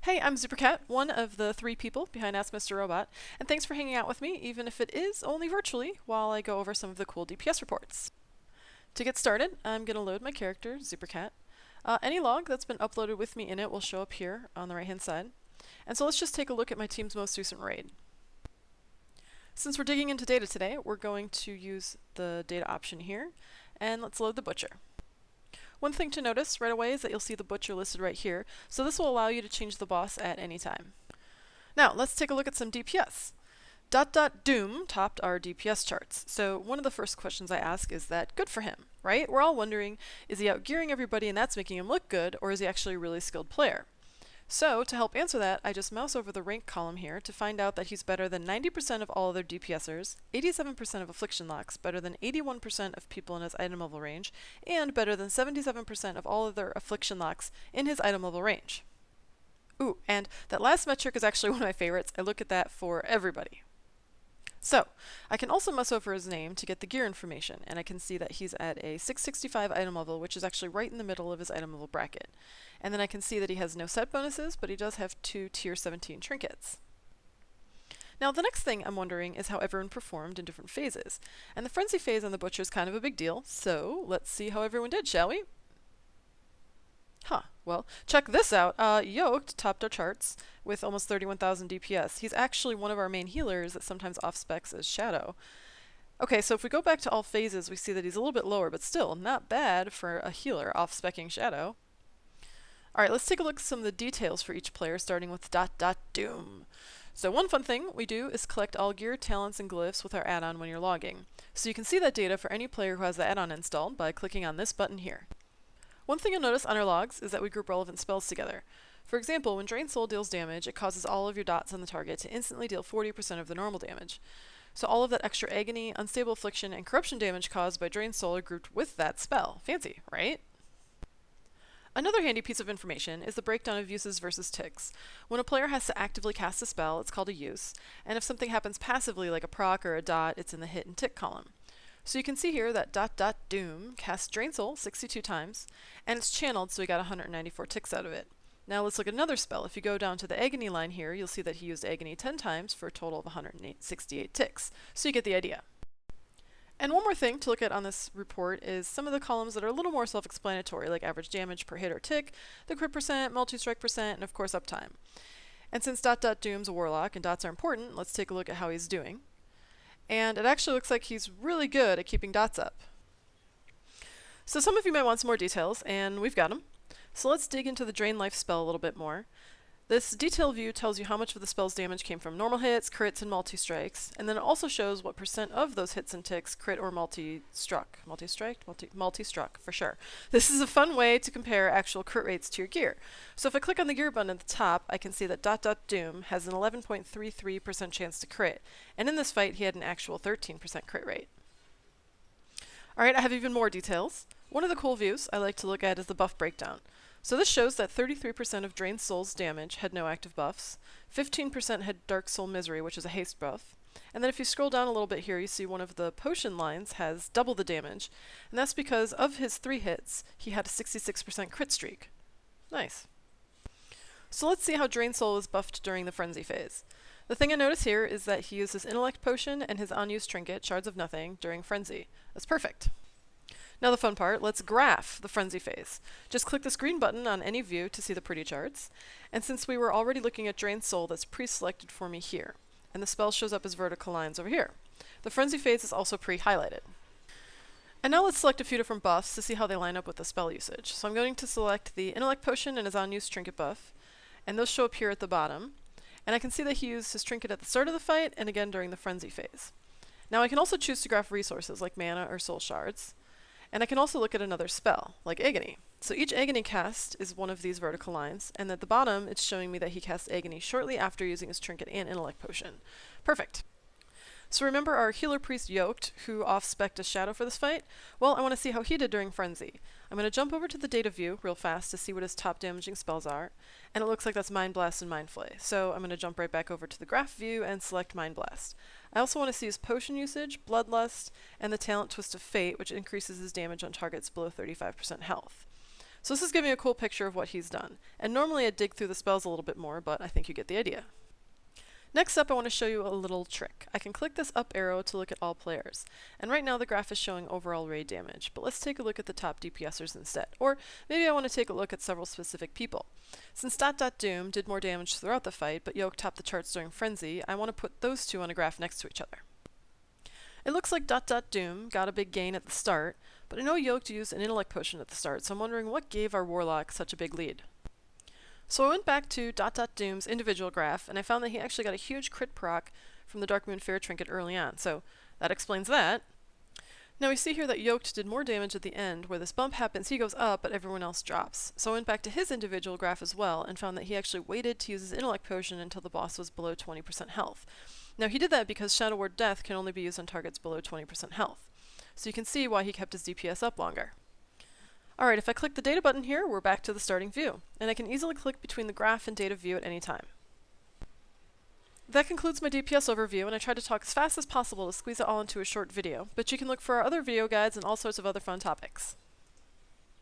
Hey, I'm zoopercat, one of the 3 people behind AskMrRobot, and thanks for hanging out with me, even if it is only virtually, while I go over some of the cool DPS reports. To get started, I'm going to load my character, zoopercat. Any log that's been uploaded with me in it will show up here on the right-hand side. And so let's just take a look at my team's most recent raid. Since we're digging into data today, we're going to use the data option here, and let's load the butcher. One thing to notice right away is that you'll see the butcher listed right here, so this will allow you to change the boss at any time. Now, let's take a look at some DPS. Doom topped our DPS charts, so one of the first questions I ask is that good for him, right? We're all wondering, is he outgearing everybody and that's making him look good, or is he actually a really skilled player? So, to help answer that, I just mouse over the rank column here to find out that he's better than 90% of all other DPSers, 87% of affliction locks, better than 81% of people in his item level range, and better than 77% of all other affliction locks in his item level range. Ooh, and that last metric is actually one of my favorites. I look at that for everybody. So, I can also mouse over his name to get the gear information, and I can see that he's at a 665 item level, which is actually right in the middle of his item level bracket. And then I can see that he has no set bonuses, but he does have 2 tier 17 trinkets. Now, the next thing I'm wondering is how everyone performed in different phases. And the frenzy phase on the butcher is kind of a big deal, so let's see how everyone did, shall we? Well, check this out. Yoked topped our charts with almost 31,000 DPS. He's actually one of our main healers that sometimes off-specs as Shadow. Okay, so if we go back to all phases, we see that he's a little bit lower, but still not bad for a healer off-specking Shadow. Alright, let's take a look at some of the details for each player, starting with Doom. So one fun thing we do is collect all gear, talents, and glyphs with our add-on when you're logging. So you can see that data for any player who has the add-on installed by clicking on this button here. One thing you'll notice on our logs is that we group relevant spells together. For example, when Drain Soul deals damage, it causes all of your dots on the target to instantly deal 40% of the normal damage. So all of that extra Agony, Unstable Affliction, and Corruption damage caused by Drain Soul are grouped with that spell. Fancy, right? Another handy piece of information is the breakdown of uses versus ticks. When a player has to actively cast a spell, it's called a use, and if something happens passively like a proc or a dot, it's in the hit and tick column. So you can see here that Doom casts Drain Soul 62 times, and it's channeled, so we got 194 ticks out of it. Now let's look at another spell. If you go down to the Agony line here, you'll see that he used Agony 10 times for a total of 168 ticks. So you get the idea. And one more thing to look at on this report is some of the columns that are a little more self-explanatory, like average damage per hit or tick, the crit percent, multi-strike percent, and of course uptime. And since Doom's a warlock and dots are important, let's take a look at how he's doing. And it actually looks like he's really good at keeping dots up. So some of you might want some more details, and we've got them. So let's dig into the Drain Life spell a little bit more. This detail view tells you how much of the spell's damage came from normal hits, crits, and multi-strikes, and then it also shows what percent of those hits and ticks crit or multi-struck. Multi-struck, for sure. This is a fun way to compare actual crit rates to your gear. So if I click on the gear button at the top, I can see that Doom has an 11.33% chance to crit, and in this fight he had an actual 13% crit rate. Alright, I have even more details. One of the cool views I like to look at is the buff breakdown. So this shows that 33% of Drain Soul's damage had no active buffs, 15% had Dark Soul Misery, which is a haste buff, and then if you scroll down a little bit here, you see one of the potion lines has double the damage, and that's because of his 3 hits, he had a 66% crit streak. Nice. So let's see how Drain Soul is buffed during the Frenzy phase. The thing I notice here is that he uses Intellect Potion and his unused trinket, Shards of Nothing, during Frenzy. That's perfect. Now the fun part, let's graph the Frenzy phase. Just click this green button on any view to see the pretty charts. And since we were already looking at Drain Soul, that's pre-selected for me here. And the spell shows up as vertical lines over here. The Frenzy phase is also pre-highlighted. And now let's select a few different buffs to see how they line up with the spell usage. So I'm going to select the Intellect Potion and his unused trinket buff. And those show up here at the bottom. And I can see that he used his trinket at the start of the fight and again during the Frenzy phase. Now I can also choose to graph resources like mana or soul shards. And I can also look at another spell, like Agony. So each Agony cast is one of these vertical lines, and at the bottom it's showing me that he casts Agony shortly after using his trinket and Intellect Potion. Perfect. So remember our healer priest Yoked, who off-spec'd a Shadow for this fight? Well, I want to see how he did during Frenzy. I'm going to jump over to the data view real fast to see what his top damaging spells are, and it looks like that's Mind Blast and Mind Flay. So I'm going to jump right back over to the graph view and select Mind Blast. I also want to see his potion usage, Bloodlust, and the talent Twist of Fate, which increases his damage on targets below 35% health. So this is giving a cool picture of what he's done. And normally I'd dig through the spells a little bit more, but I think you get the idea. Next up, I want to show you a little trick. I can click this up arrow to look at all players. And right now the graph is showing overall raid damage, but let's take a look at the top DPSers instead. Or maybe I want to take a look at several specific people. Since Doom did more damage throughout the fight, but Yoke topped the charts during Frenzy, I want to put those two on a graph next to each other. It looks like Doom got a big gain at the start, but I know Yoke used an intellect potion at the start, so I'm wondering what gave our Warlock such a big lead. So I went back to Doom's individual graph, and I found that he actually got a huge crit proc from the Darkmoon Fair trinket early on, so that explains that. Now we see here that Yoked did more damage at the end, where this bump happens, he goes up, but everyone else drops. So I went back to his individual graph as well, and found that he actually waited to use his intellect potion until the boss was below 20% health. Now he did that because Shadow Ward Death can only be used on targets below 20% health. So you can see why he kept his DPS up longer. Alright, if I click the data button here, we're back to the starting view, and I can easily click between the graph and data view at any time. That concludes my DPS overview, and I tried to talk as fast as possible to squeeze it all into a short video, but you can look for our other video guides and all sorts of other fun topics.